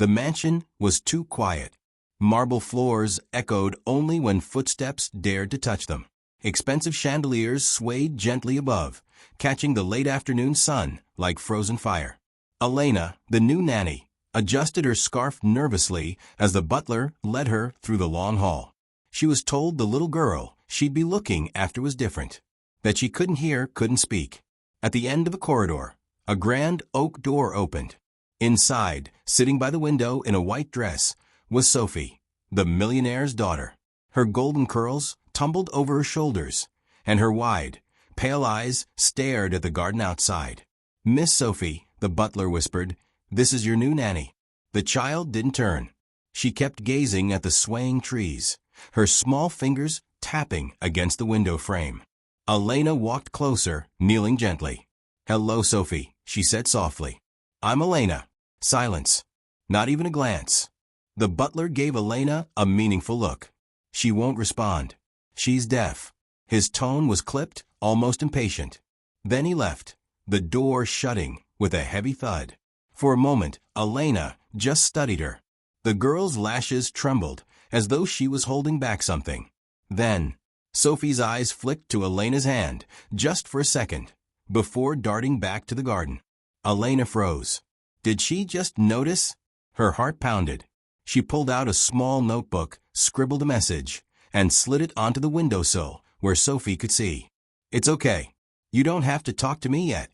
The mansion was too quiet. Marble floors echoed only when footsteps dared to touch them. Expensive chandeliers swayed gently above, catching the late afternoon sun like frozen fire. Elena, the new nanny, adjusted her scarf nervously as the butler led her through the long hall. She was told the little girl she'd be looking after was different, that she couldn't hear, couldn't speak. At the end of the corridor, a grand oak door opened. Inside, sitting by the window in a white dress, was Sophie, the millionaire's daughter. Her golden curls tumbled over her shoulders, and her wide, pale eyes stared at the garden outside. "Miss Sophie," the butler whispered, "this is your new nanny." The child didn't turn. She kept gazing at the swaying trees, her small fingers tapping against the window frame. Elena walked closer, kneeling gently. "Hello, Sophie," she said softly. "I'm Elena." Silence. Not even a glance. The butler gave Elena a meaningful look. "She won't respond. She's deaf." His tone was clipped, almost impatient. Then he left, the door shutting with a heavy thud. For a moment, Elena just studied her. The girl's lashes trembled, as though she was holding back something. Then, Sophie's eyes flicked to Elena's hand, just for a second, before darting back to the garden. Elena froze. Did she just notice? Her heart pounded. She pulled out a small notebook, scribbled a message, and slid it onto the windowsill where Sophie could see. "It's okay. You don't have to talk to me yet."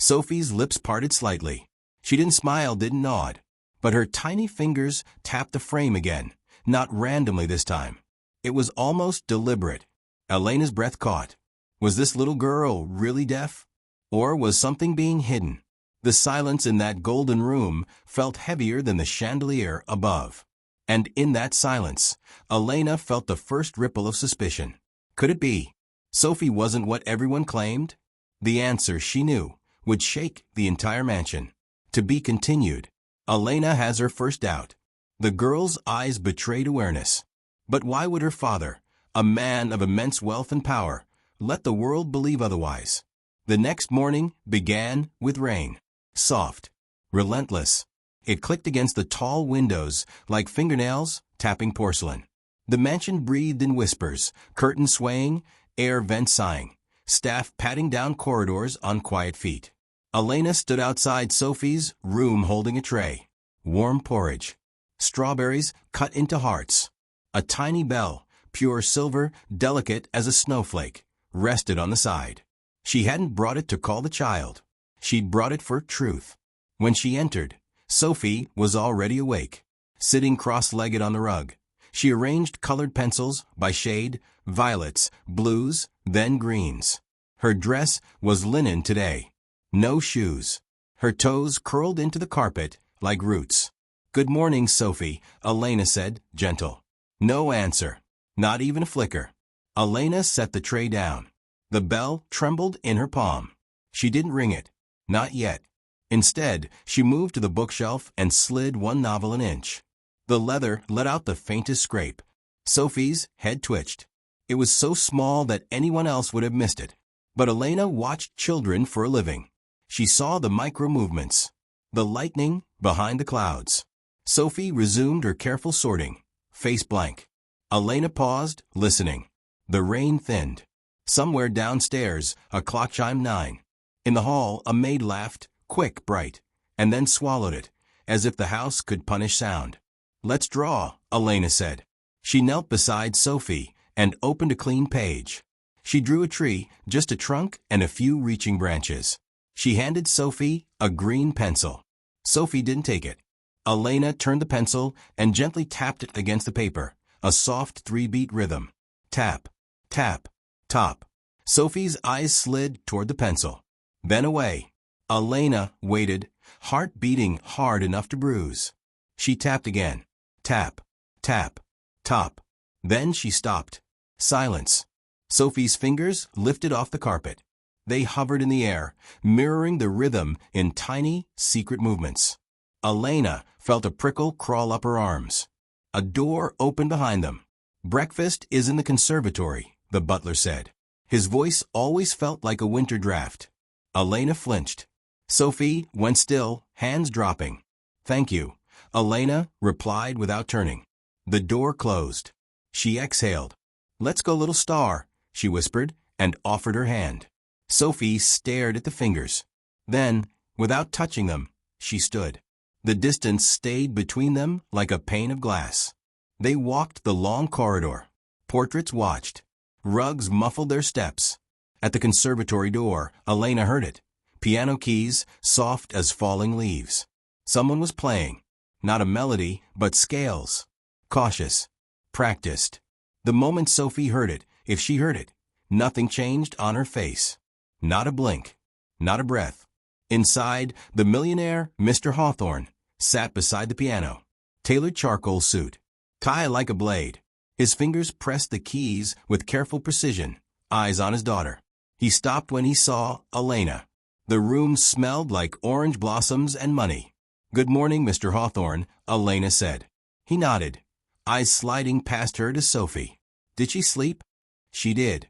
Sophie's lips parted slightly. She didn't smile, didn't nod, but her tiny fingers tapped the frame again, not randomly this time. It was almost deliberate. Elena's breath caught. Was this little girl really deaf? Or was something being hidden? The silence in that golden room felt heavier than the chandelier above. And in that silence, Elena felt the first ripple of suspicion. Could it be? Sophie wasn't what everyone claimed? The answer, she knew, would shake the entire mansion. To be continued. Elena has her first doubt. The girl's eyes betrayed awareness. But why would her father, a man of immense wealth and power, let the world believe otherwise? The next morning began with rain. Soft, relentless. It clicked against the tall windows like fingernails tapping porcelain. The mansion breathed in whispers, curtains swaying, air vents sighing, staff patting down corridors on quiet feet. Elena stood outside Sophie's room holding a tray. Warm porridge. Strawberries cut into hearts. A tiny bell, pure silver, delicate as a snowflake, rested on the side. She hadn't brought it to call the child. She'd brought it for truth. When she entered, Sophie was already awake, sitting cross-legged on the rug. She arranged colored pencils by shade, violets, blues, then greens. Her dress was linen today. No shoes. Her toes curled into the carpet like roots. "Good morning, Sophie," Elena said, gentle. No answer. Not even a flicker. Elena set the tray down. The bell trembled in her palm. She didn't ring it. Not yet. Instead, she moved to the bookshelf and slid one novel an inch. The leather let out the faintest scrape. Sophie's head twitched. It was so small that anyone else would have missed it. But Elena watched children for a living. She saw the micro-movements, the lightning behind the clouds. Sophie resumed her careful sorting, face blank. Elena paused, listening. The rain thinned. Somewhere downstairs, a clock chimed 9. In the hall, a maid laughed, quick, bright, and then swallowed it, as if the house could punish sound. "Let's draw," Elena said. She knelt beside Sophie and opened a clean page. She drew a tree, just a trunk and a few reaching branches. She handed Sophie a green pencil. Sophie didn't take it. Elena turned the pencil and gently tapped it against the paper, a soft 3-beat rhythm. Tap, tap, top. Sophie's eyes slid toward the pencil. Then away. Elena waited, heart beating hard enough to bruise. She tapped again. Tap, tap, top. Then she stopped. Silence. Sophie's fingers lifted off the carpet. They hovered in the air, mirroring the rhythm in tiny, secret movements. Elena felt a prickle crawl up her arms. A door opened behind them. "Breakfast is in the conservatory," the butler said. His voice always felt like a winter draft. Elena flinched. Sophie went still, hands dropping. "Thank you." Elena replied without turning. The door closed. She exhaled. "Let's go, little star," she whispered, and offered her hand. Sophie stared at the fingers. Then, without touching them, she stood. The distance stayed between them like a pane of glass. They walked the long corridor. Portraits watched. Rugs muffled their steps. At the conservatory door, Elena heard it. Piano keys, soft as falling leaves. Someone was playing. Not a melody, but scales. Cautious. Practiced. The moment Sophie heard it, if she heard it, nothing changed on her face. Not a blink. Not a breath. Inside, the millionaire, Mr. Hawthorne, sat beside the piano. Tailored charcoal suit. Tie like a blade. His fingers pressed the keys with careful precision, eyes on his daughter. He stopped when he saw Elena. The room smelled like orange blossoms and money. "Good morning, Mr. Hawthorne," Elena said. He nodded, eyes sliding past her to Sophie. "Did she sleep?" "She did."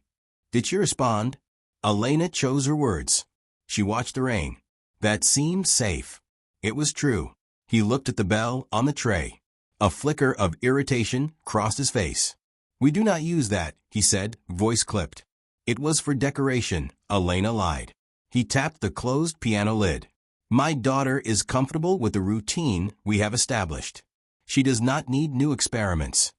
"Did she respond?" Elena chose her words. She watched the rain. That seemed safe. It was true. He looked at the bell on the tray. A flicker of irritation crossed his face. "We do not use that," he said, voice clipped. "It was for decoration," Elena lied. He tapped the closed piano lid. "My daughter is comfortable with the routine we have established. She does not need new experiments."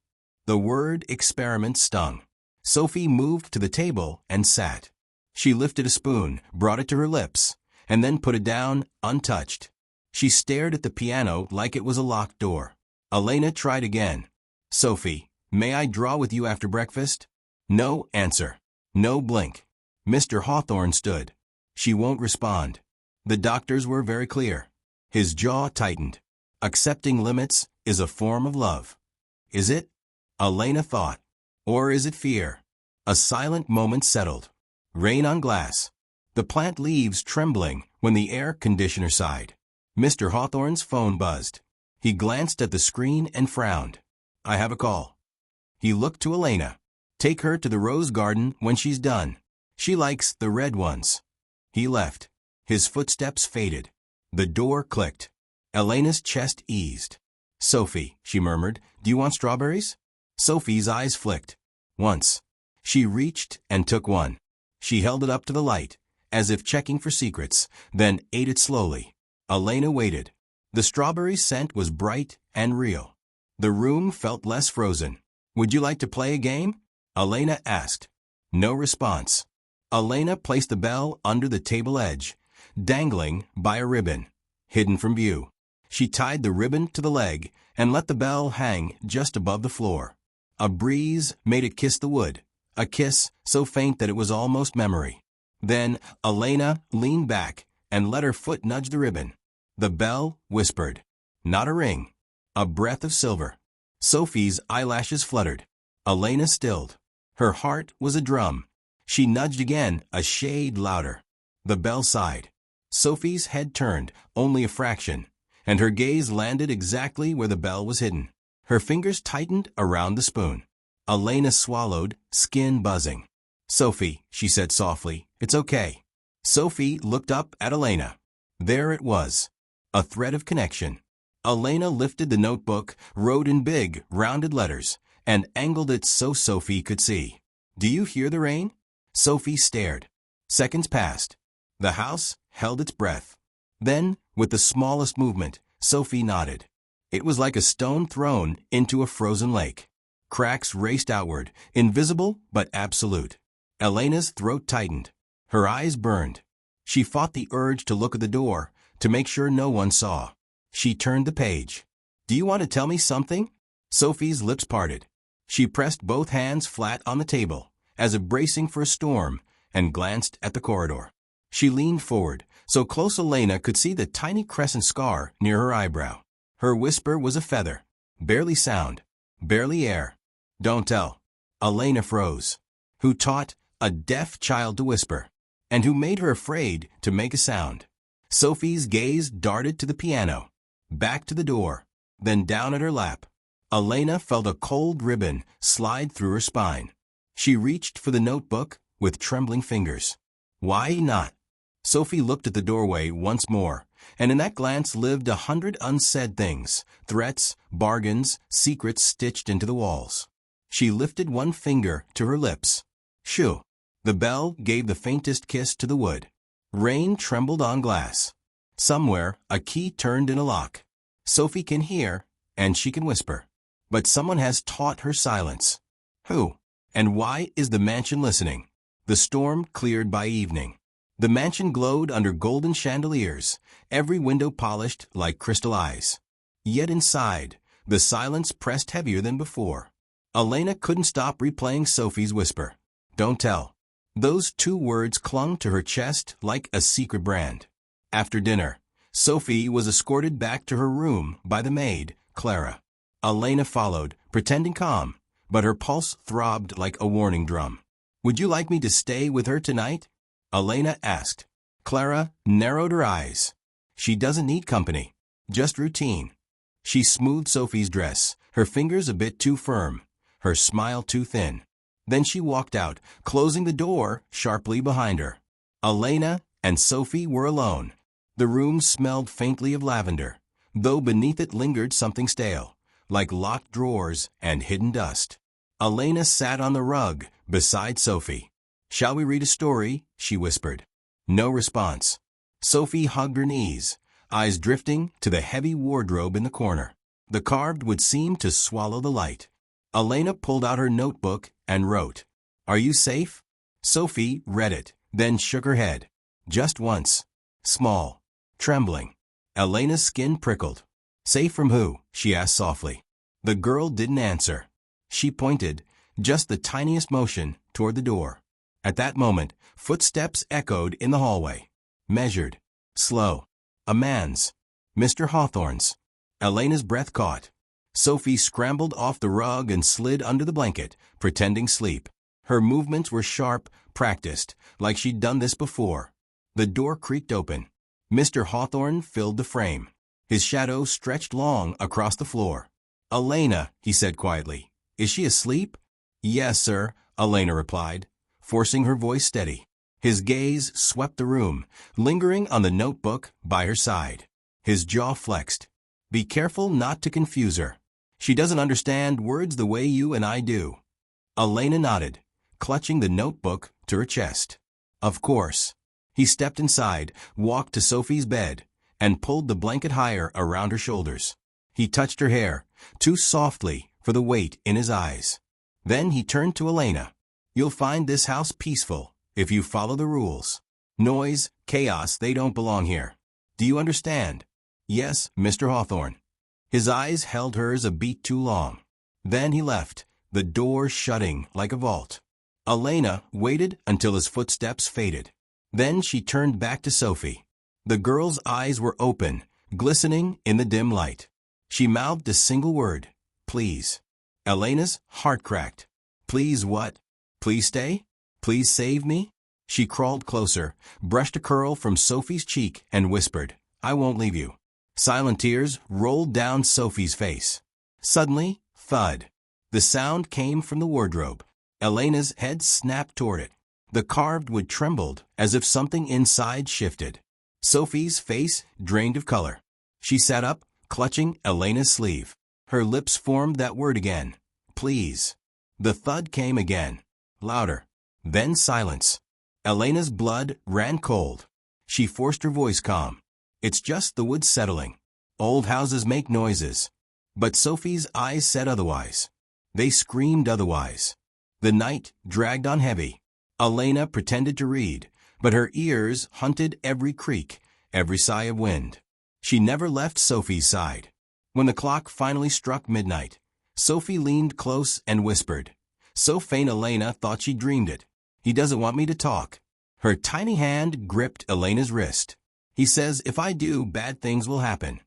The word experiment stung. Sophie moved to the table and sat. She lifted a spoon, brought it to her lips, and then put it down untouched. She stared at the piano like it was a locked door. Elena tried again. "Sophie, may I draw with you after breakfast?" No answer. No blink. Mr. Hawthorne stood. "She won't respond." The doctors were very clear. His jaw tightened. Accepting limits is a form of love. Is it? Elena thought. Or is it fear? A silent moment settled. Rain on glass. The plant leaves trembling when the air conditioner sighed. Mr. Hawthorne's phone buzzed. He glanced at the screen and frowned. "I have a call." He looked to Elena. "Take her to the rose garden when she's done. She likes the red ones." He left. His footsteps faded. The door clicked. Elena's chest eased. "Sophie," she murmured, "do you want strawberries?" Sophie's eyes flicked. Once. She reached and took one. She held it up to the light, as if checking for secrets, then ate it slowly. Elena waited. The strawberry scent was bright and real. The room felt less frozen. "Would you like to play a game?" Elena asked. No response. Elena placed the bell under the table edge, dangling by a ribbon, hidden from view. She tied the ribbon to the leg and let the bell hang just above the floor. A breeze made it kiss the wood, a kiss so faint that it was almost memory. Then Elena leaned back and let her foot nudge the ribbon. The bell whispered. Not a ring. A breath of silver. Sophie's eyelashes fluttered. Elena stilled. Her heart was a drum. She nudged again, a shade louder. The bell sighed. Sophie's head turned, only a fraction, and her gaze landed exactly where the bell was hidden. Her fingers tightened around the spoon. Elena swallowed, skin buzzing. "Sophie," she said softly, "it's okay." Sophie looked up at Elena. There it was. A thread of connection. Elena lifted the notebook, wrote in big, rounded letters, and angled it so Sophie could see. "Do you hear the rain?" Sophie stared. Seconds passed. The house held its breath. Then, with the smallest movement, Sophie nodded. It was like a stone thrown into a frozen lake. Cracks raced outward, invisible but absolute. Elena's throat tightened. Her eyes burned. She fought the urge to look at the door, to make sure no one saw. She turned the page. "Do you want to tell me something?" Sophie's lips parted. She pressed both hands flat on the table, as if bracing for a storm, and glanced at the corridor. She leaned forward, so close Elena could see the tiny crescent scar near her eyebrow. Her whisper was a feather. Barely sound. Barely air. "Don't tell." Elena froze. Who taught a deaf child to whisper? And who made her afraid to make a sound? Sophie's gaze darted to the piano, back to the door, then down at her lap. Elena felt a cold ribbon slide through her spine. She reached for the notebook with trembling fingers. Why not? Sophie looked at the doorway once more, and in that glance lived 100 unsaid things, threats, bargains, secrets stitched into the walls. She lifted one finger to her lips. Shoo! The bell gave the faintest kiss to the wood. Rain trembled on glass. Somewhere, a key turned in a lock. Sophie can hear, and she can whisper. But someone has taught her silence. Who? And why is the mansion listening? The storm cleared by evening. The mansion glowed under golden chandeliers, every window polished like crystal eyes. Yet inside, the silence pressed heavier than before. Elena couldn't stop replaying Sophie's whisper. Don't tell. Those 2 words clung to her chest like a secret brand. After dinner, Sophie was escorted back to her room by the maid, Clara. Elena followed, pretending calm, but her pulse throbbed like a warning drum. Would you like me to stay with her tonight? Elena asked. Clara narrowed her eyes. She doesn't need company, just routine. She smoothed Sophie's dress, her fingers a bit too firm, her smile too thin. Then she walked out, closing the door sharply behind her. Elena and Sophie were alone. The room smelled faintly of lavender, though beneath it lingered something stale, like locked drawers and hidden dust. Elena sat on the rug beside Sophie. Shall we read a story? She whispered. No response. Sophie hugged her knees, eyes drifting to the heavy wardrobe in the corner. The carved would seem to swallow the light. Elena pulled out her notebook and wrote, Are you safe? Sophie read it, then shook her head. Just once. Small. Trembling. Elena's skin prickled. Safe from who? She asked softly. The girl didn't answer. She pointed, just the tiniest motion, toward the door. At that moment, footsteps echoed in the hallway. Measured. Slow. A man's. Mr. Hawthorne's. Elena's breath caught. Sophie scrambled off the rug and slid under the blanket, pretending sleep. Her movements were sharp, practiced, like she'd done this before. The door creaked open. Mr. Hawthorne filled the frame. His shadow stretched long across the floor. Elena, he said quietly. Is she asleep? Yes, sir, Elena replied, forcing her voice steady. His gaze swept the room, lingering on the notebook by her side. His jaw flexed. Be careful not to confuse her. She doesn't understand words the way you and I do. Elena nodded, clutching the notebook to her chest. Of course. He stepped inside, walked to Sophie's bed, and pulled the blanket higher around her shoulders. He touched her hair, too softly for the weight in his eyes. Then he turned to Elena. You'll find this house peaceful if you follow the rules. Noise, chaos, they don't belong here. Do you understand? Yes, Mr. Hawthorne. His eyes held hers a beat too long. Then he left, the door shutting like a vault. Elena waited until his footsteps faded. Then she turned back to Sophie. The girl's eyes were open, glistening in the dim light. She mouthed a single word. Please. Elena's heart cracked. Please what? Please stay? Please save me? She crawled closer, brushed a curl from Sophie's cheek, and whispered, I won't leave you. Silent tears rolled down Sophie's face. Suddenly, thud. The sound came from the wardrobe. Elena's head snapped toward it. The carved wood trembled as if something inside shifted. Sophie's face drained of color. She sat up, clutching Elena's sleeve. Her lips formed that word again. Please. The thud came again. Louder. Then silence. Elena's blood ran cold. She forced her voice calm. It's just the wood settling. Old houses make noises. But Sophie's eyes said otherwise. They screamed otherwise. The night dragged on heavy. Elena pretended to read, but her ears hunted every creak, every sigh of wind. She never left Sophie's side. When the clock finally struck midnight, Sophie leaned close and whispered, so faint Elena thought she dreamed it. He doesn't want me to talk. Her tiny hand gripped Elena's wrist. He says if I do, bad things will happen.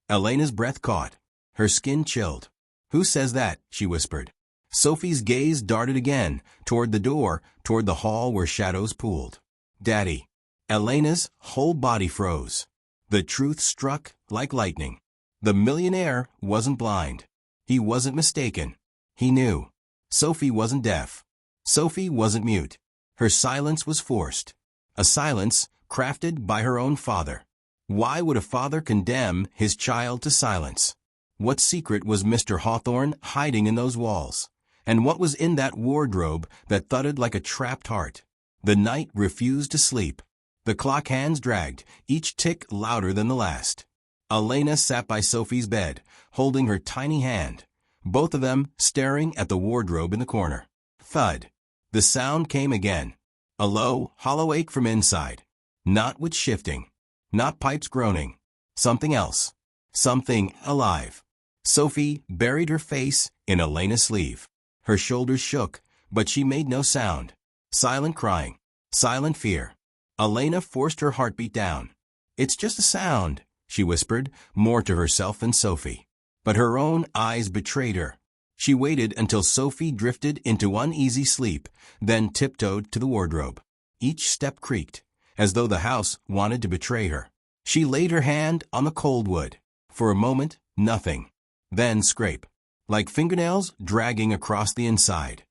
Elena's breath caught. Her skin chilled. Who says that? She whispered. Sophie's gaze darted again, toward the door, toward the hall where shadows pooled. Daddy. Elena's whole body froze. The truth struck like lightning. The millionaire wasn't blind. He wasn't mistaken. He knew. Sophie wasn't deaf. Sophie wasn't mute. Her silence was forced. A silence crafted by her own father. Why would a father condemn his child to silence? What secret was Mr. Hawthorne hiding in those walls? And what was in that wardrobe that thudded like a trapped heart? The night refused to sleep. The clock hands dragged, each tick louder than the last. Elena sat by Sophie's bed, holding her tiny hand, both of them staring at the wardrobe in the corner. Thud. The sound came again. A low, hollow ache from inside. Not wood shifting. Not pipes groaning. Something else. Something alive. Sophie buried her face in Elena's sleeve. Her shoulders shook, but she made no sound. Silent crying. Silent fear. Elena forced her heartbeat down. "It's just a sound," she whispered, more to herself than Sophie. But her own eyes betrayed her. She waited until Sophie drifted into uneasy sleep, then tiptoed to the wardrobe. Each step creaked, as though the house wanted to betray her. She laid her hand on the cold wood. For a moment, nothing. Then scrape, like fingernails dragging across the inside.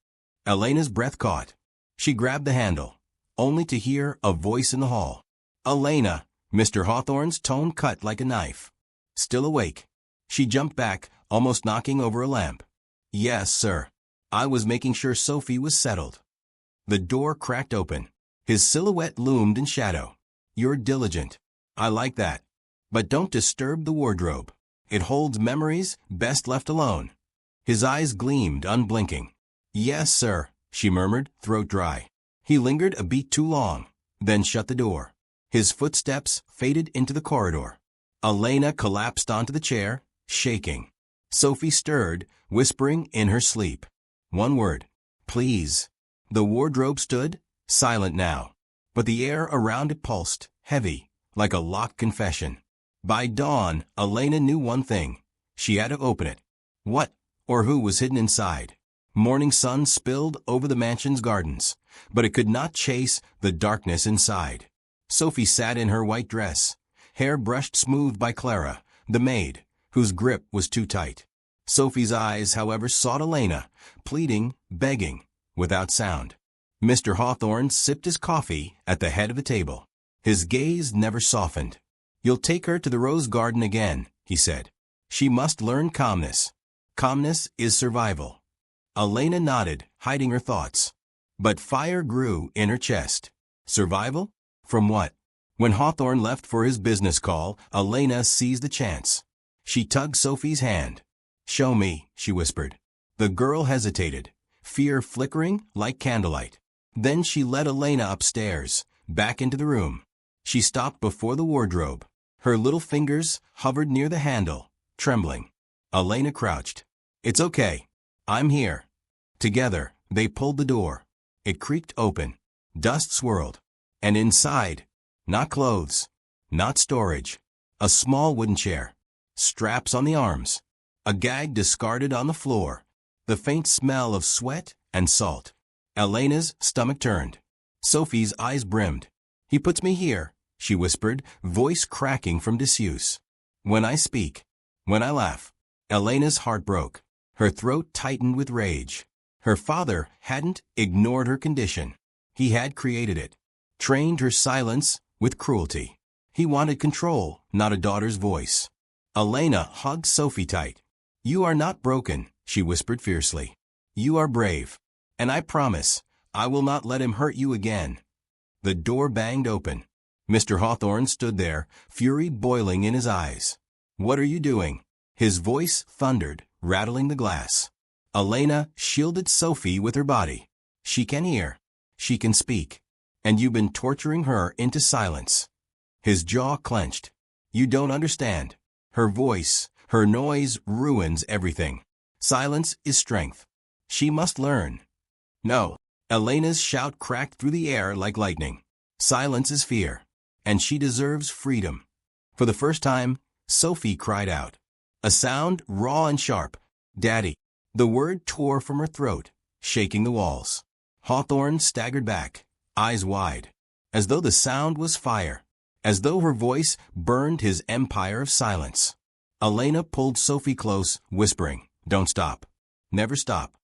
Elena's breath caught. She grabbed the handle, only to hear a voice in the hall. "Elena!" Mr. Hawthorne's tone cut like a knife. Still awake. She jumped back, almost knocking over a lamp. "Yes, sir. I was making sure Sophie was settled." The door cracked open. His silhouette loomed in shadow. "You're diligent. I like that. But don't disturb the wardrobe. It holds memories best left alone." His eyes gleamed, unblinking. "Yes, sir," she murmured, throat dry. He lingered a beat too long, then shut the door. His footsteps faded into the corridor. Elena collapsed onto the chair, shaking. Sophie stirred, whispering in her sleep. One word. "Please." The wardrobe stood, silent now, but the air around it pulsed, heavy, like a locked confession. By dawn, Elena knew one thing. She had to open it. What or who was hidden inside? Morning sun spilled over the mansion's gardens, but it could not chase the darkness inside. Sophie sat in her white dress, hair brushed smooth by Clara, the maid, whose grip was too tight. Sophie's eyes, however, sought Elena, pleading, begging, without sound. Mr. Hawthorne sipped his coffee at the head of the table. His gaze never softened. "You'll take her to the rose garden again," he said. "She must learn calmness. Calmness is survival." Elena nodded, hiding her thoughts. But fire grew in her chest. Survival? From what? When Hawthorne left for his business call, Elena seized the chance. She tugged Sophie's hand. "Show me," she whispered. The girl hesitated, fear flickering like candlelight. Then she led Elena upstairs, back into the room. She stopped before the wardrobe. Her little fingers hovered near the handle, trembling. Elena crouched. "It's okay. I'm here." Together, they pulled the door. It creaked open. Dust swirled. And inside, not clothes, not storage, a small wooden chair, straps on the arms, a gag discarded on the floor, the faint smell of sweat and salt. Elena's stomach turned. Sophie's eyes brimmed. "He puts me here," she whispered, voice cracking from disuse. "When I speak, when I laugh." Elena's heart broke. Her throat tightened with rage. Her father hadn't ignored her condition. He had created it, trained her silence with cruelty. He wanted control, not a daughter's voice. Elena hugged Sophie tight. "You are not broken," she whispered fiercely. "You are brave. And I promise, I will not let him hurt you again." The door banged open. Mr. Hawthorne stood there, fury boiling in his eyes. "What are you doing?" His voice thundered, rattling the glass. Elena shielded Sophie with her body. "She can hear. She can speak. And you've been torturing her into silence." His jaw clenched. "You don't understand. Her voice, her noise ruins everything. Silence is strength. She must learn." "No." Elena's shout cracked through the air like lightning. "Silence is fear. And she deserves freedom." For the first time, Sophie cried out. A sound raw and sharp. "Daddy." The word tore from her throat, shaking the walls. Hawthorne staggered back, eyes wide, as though the sound was fire, as though her voice burned his empire of silence. Elena pulled Sophie close, whispering, "Don't stop. Never stop."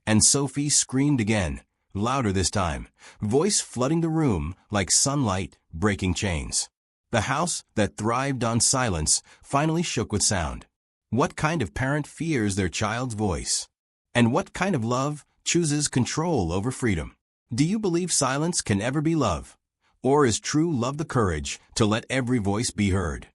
And Sophie screamed again, louder this time, voice flooding the room like sunlight breaking chains. The house that thrived on silence finally shook with sound. What kind of parent fears their child's voice? And what kind of love chooses control over freedom? Do you believe silence can ever be love? Or is true love the courage to let every voice be heard?